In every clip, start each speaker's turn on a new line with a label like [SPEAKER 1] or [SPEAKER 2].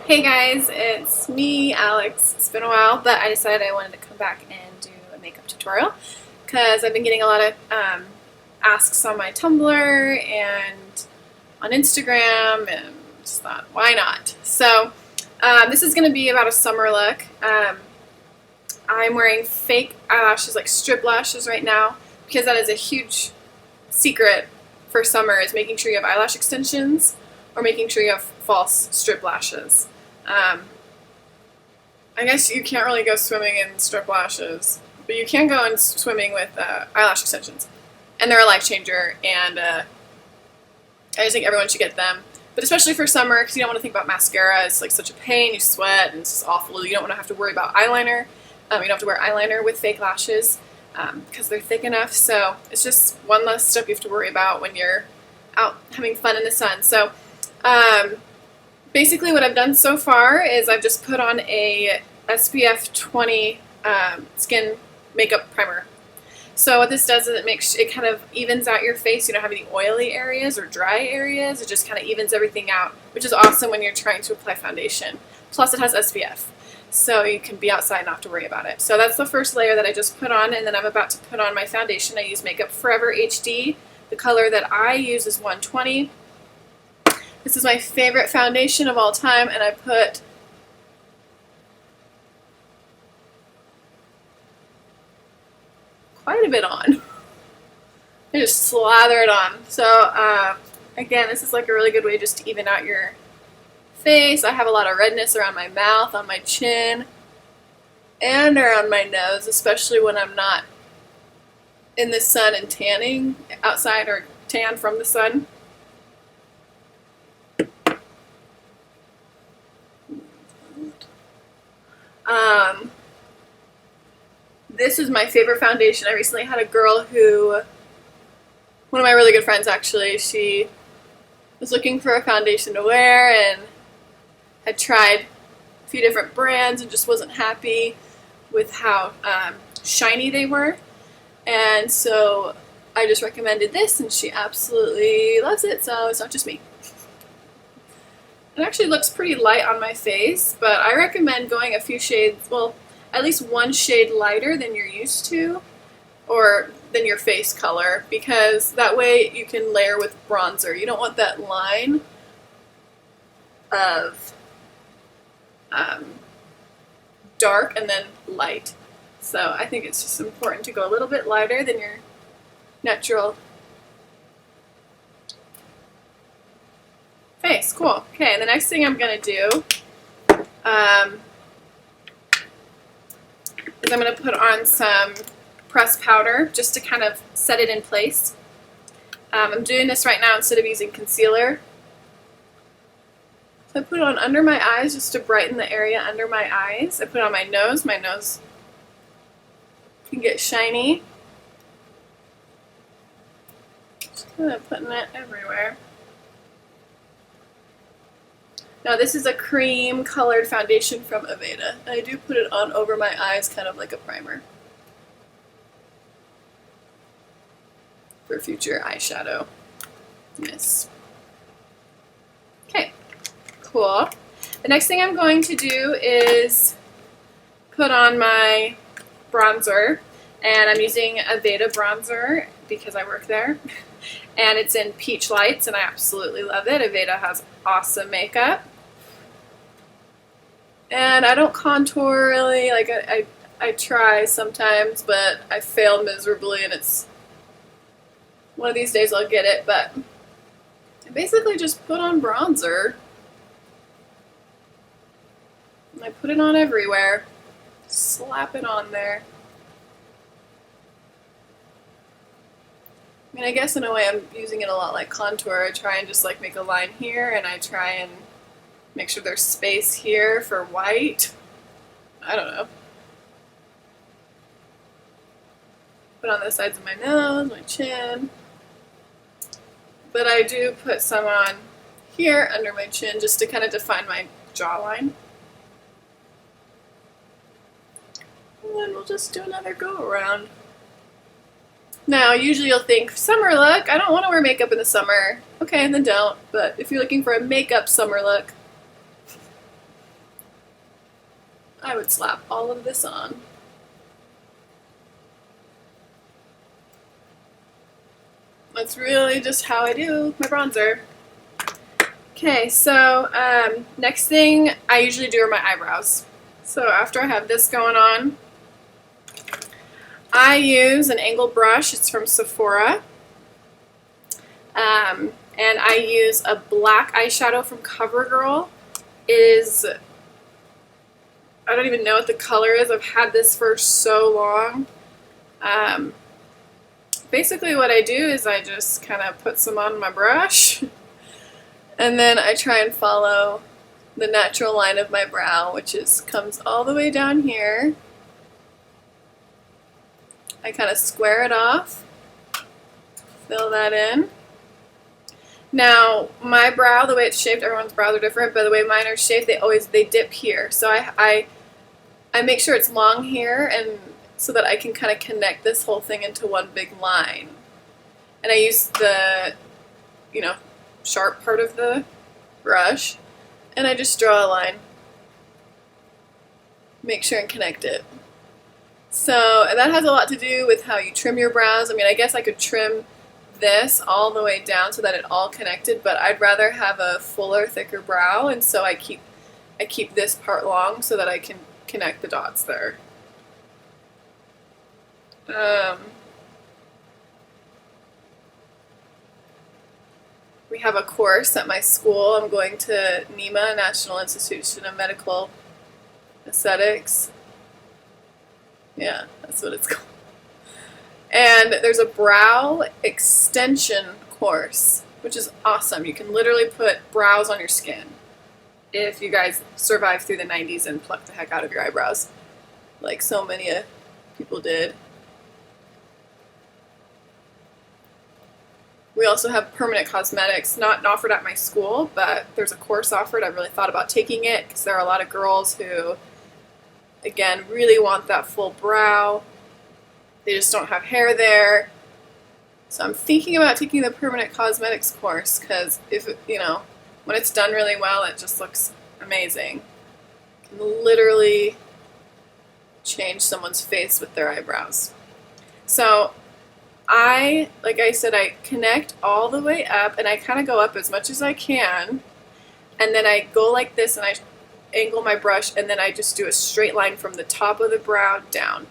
[SPEAKER 1] Hey guys, it's me, Alex. It's been a while, but I decided I wanted to come back and do a makeup tutorial because I've been getting a lot of asks on my Tumblr and on Instagram, and just thought, why not? So this is going to be about a summer look. I'm wearing fake eyelashes, like strip lashes right now, because that is a huge secret for summer, is making sure you have eyelash extensions or making sure you have false strip lashes. I guess you can't really go swimming in strip lashes, but you can go in swimming with eyelash extensions, and they're a life changer, and I just think everyone should get them. But especially for summer, because you don't want to think about mascara. It's like such a pain. You sweat, and it's just awful. You don't want to have to worry about eyeliner. You don't have to wear eyeliner with fake lashes because they're thick enough. So it's just one less step you have to worry about when you're out having fun in the sun. So basically what I've done so far is I've just put on a SPF 20 skin makeup primer. So what this does is it kind of evens out your face. You don't have any oily areas or dry areas. It just kind of evens everything out, which is awesome when you're trying to apply foundation. Plus it has SPF, so you can be outside and not have to worry about it. So that's the first layer that I just put on, and then I'm about to put on my foundation. I use Makeup Forever HD. The color that I use is 120. This is my favorite foundation of all time, and I put quite a bit on. I just slather it on. So again, this is like a really good way just to even out your face. I have a lot of redness around my mouth, on my chin, and around my nose, especially when I'm not in the sun and tanning outside or tan from the sun. This is my favorite foundation. I recently had a girl who, one of my really good friends actually, she was looking for a foundation to wear and had tried a few different brands and just wasn't happy with how shiny they were. And so I just recommended this, and she absolutely loves it, so it's not just me. It actually looks pretty light on my face, but I recommend going a few shades, well, at least one shade lighter than you're used to, or than your face color, because that way you can layer with bronzer. You don't want that line of dark and then light. So I think it's just important to go a little bit lighter than your natural face. Cool. Okay, and the next thing I'm going to do is I'm going to put on some pressed powder just to kind of set it in place. I'm doing this right now instead of using concealer. So I put it on under my eyes just to brighten the area under my eyes. I put it on my nose. My nose can get shiny. Just kind of putting it everywhere. Now this is a cream colored foundation from Aveda. I do put it on over my eyes, kind of like a primer for future eyeshadow. Yes. Okay, cool. The next thing I'm going to do is put on my bronzer, and I'm using Aveda bronzer because I work there. And it's in Peach Lights, and I absolutely love it. Aveda has awesome makeup. And I don't contour really, like I try sometimes, but I fail miserably, and it's one of these days I'll get it, but I basically just put on bronzer. And I put it on everywhere. Slap it on there. I mean, I guess in a way I'm using it a lot like contour. I try and just like make a line here, and I try and make sure there's space here for white. I don't know. Put on the sides of my nose, my chin. But I do put some on here under my chin just to kind of define my jawline. And then we'll just do another go around. Now, usually you'll think, summer look, I don't want to wear makeup in the summer. Okay, then don't. But if you're looking for a makeup summer look, I would slap all of this on. That's really just how I do my bronzer. Okay, so next thing I usually do are my eyebrows. So after I have this going on, I use an angled brush. It's from Sephora. And I use a black eyeshadow from Covergirl. It is, I don't even know what the color is. I've had this for so long. Basically what I do is I just kind of put some on my brush and then I try and follow the natural line of my brow, which comes all the way down here. I kind of square it off, fill that in. Now, my brow, the way it's shaped, everyone's brows are different, but the way mine are shaped, they dip here. So I make sure it's long here, and so that I can kind of connect this whole thing into one big line. And I use the, sharp part of the brush, and I just draw a line. Make sure and connect it. So, and that has a lot to do with how you trim your brows. I mean, I guess I could trim this all the way down so that it all connected, but I'd rather have a fuller, thicker brow, and so I keep this part long so that I can connect the dots there. We have a course at my school. I'm going to NEMA, National Institution of Medical Aesthetics. Yeah, that's what it's called. And there's a brow extension course, which is awesome. You can literally put brows on your skin if you guys survived through the 90s and plucked the heck out of your eyebrows, like so many people did. We also have permanent cosmetics, not offered at my school, but there's a course offered. I really thought about taking it because there are a lot of girls who, again, really want that full brow. They just don't have hair there. So I'm thinking about taking the permanent cosmetics course because when it's done really well, it just looks amazing. You can literally change someone's face with their eyebrows. So like I said, I connect all the way up and I kind of go up as much as I can. And then I go like this and I angle my brush and then I just do a straight line from the top of the brow down.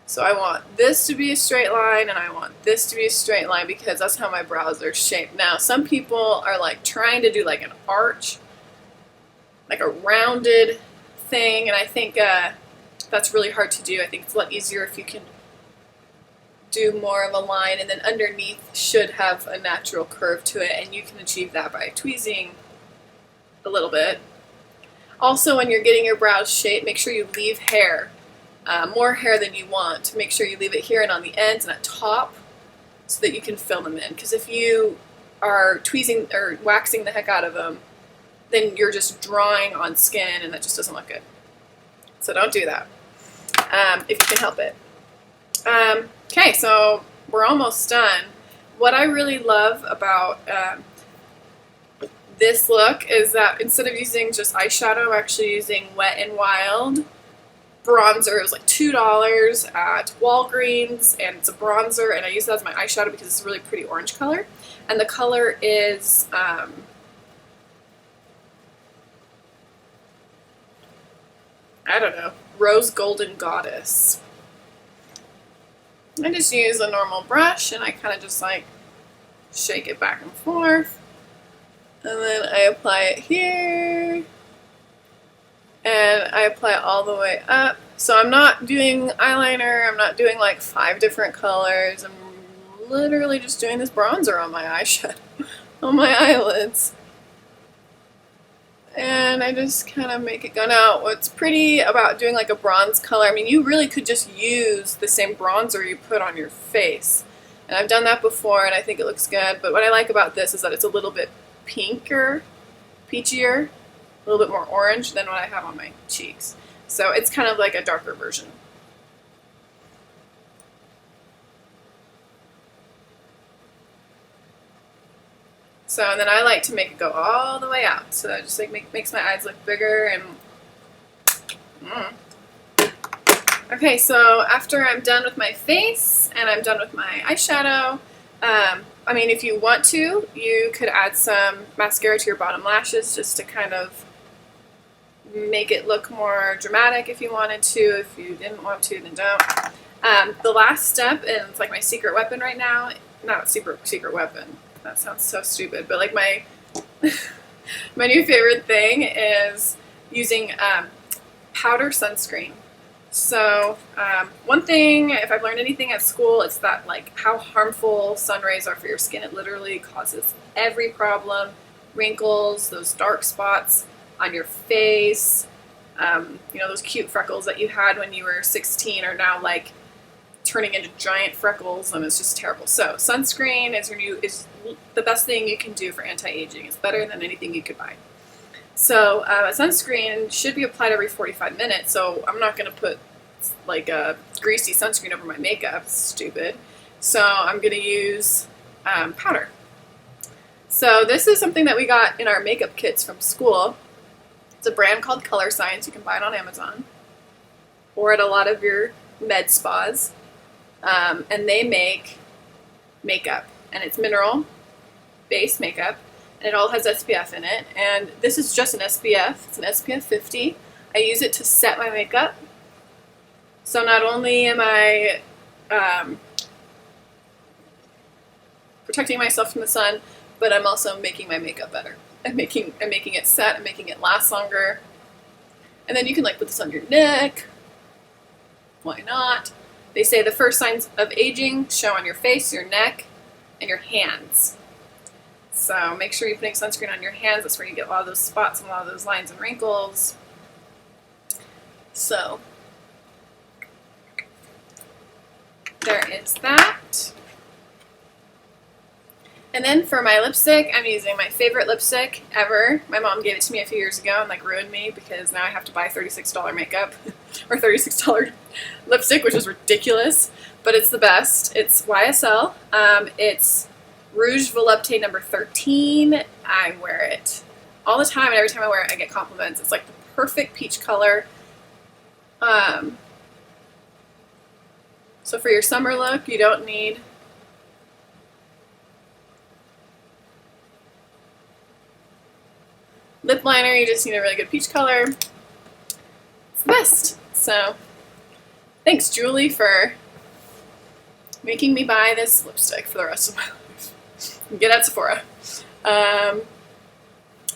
[SPEAKER 1] So I want this to be a straight line and I want this to be a straight line because that's how my brows are shaped. Now, some people are like trying to do like an arch, like a rounded thing, and I think that's really hard to do. I think it's a lot easier if you can do more of a line, and then underneath should have a natural curve to it, and you can achieve that by tweezing a little bit. Also, when you're getting your brows shaped, make sure you leave hair. More hair than you want. Make sure you leave it here and on the ends and at top so that you can fill them in. Because if you are tweezing or waxing the heck out of them, then you're just drawing on skin and that just doesn't look good. So don't do that if you can help it. Okay, so we're almost done. What I really love about this look is that instead of using just eyeshadow, I'm actually using Wet n Wild bronzer. It was like $2 at Walgreens, and it's a bronzer, and I use that as my eyeshadow because it's a really pretty orange color. And the color is I don't know, Rose Golden Goddess. I just use a normal brush and I kind of just like shake it back and forth, and then I apply it here. And I apply it all the way up. So I'm not doing eyeliner, I'm not doing like 5 different colors. I'm literally just doing this bronzer on my eyeshadow, on my eyelids. And I just kind of make it go. Now, what's pretty about doing like a bronze color, I mean, you really could just use the same bronzer you put on your face. And I've done that before and I think it looks good. But what I like about this is that it's a little bit pinker, peachier, a little bit more orange than what I have on my cheeks. So it's kind of like a darker version. So, and then I like to make it go all the way out. So that just like makes my eyes look bigger and Okay, so after I'm done with my face and I'm done with my eyeshadow, I mean, if you want to, you could add some mascara to your bottom lashes just to kind of make it look more dramatic if you wanted to. If you didn't want to, then don't. The last step, and it's like my secret weapon right now, not secret weapon, that sounds so stupid, but like my my new favorite thing is using powder sunscreen. So one thing, if I've learned anything at school, it's that like how harmful sun rays are for your skin. It literally causes every problem, wrinkles, those dark spots on your face, you know, those cute freckles that you had when you were 16 are now like turning into giant freckles, and it's just terrible. So sunscreen is the best thing you can do for anti-aging. It's better than anything you could buy. So a sunscreen should be applied every 45 minutes, so I'm not going to put like a greasy sunscreen over my makeup. It's stupid. So I'm going to use powder. So this is something that we got in our makeup kits from school. It's a brand called Color Science. You can buy it on Amazon or at a lot of your med spas. And they make makeup, and it's mineral-based makeup. And it all has SPF in it, and this is just an SPF. It's an SPF 50. I use it to set my makeup. So not only am I protecting myself from the sun, but I'm also making my makeup better. I'm making it set. I'm making it last longer. And then you can like put this on your neck. Why not? They say the first signs of aging show on your face, your neck, and your hands. So make sure you're putting sunscreen on your hands. That's where you get a lot of those spots and a lot of those lines and wrinkles. So there is that. And then for my lipstick, I'm using my favorite lipstick ever. My mom gave it to me a few years ago and like ruined me because now I have to buy $36 makeup or $36 lipstick, which is ridiculous, but it's the best. It's YSL. It's Rouge Volupté number 13. I wear it all the time, and every time I wear it, I get compliments. It's like the perfect peach color. So for your summer look, you don't need lip liner. You just need a really good peach color. It's the best. So thanks, Julie, for making me buy this lipstick for the rest of my life. Get at Sephora.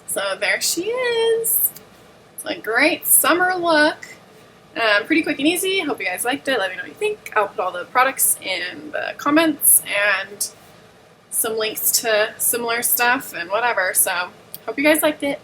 [SPEAKER 1] So there she is. It's a great summer look. Pretty quick and easy. Hope you guys liked it. Let me know what you think. I'll put all the products in the comments and some links to similar stuff and whatever. So hope you guys liked it.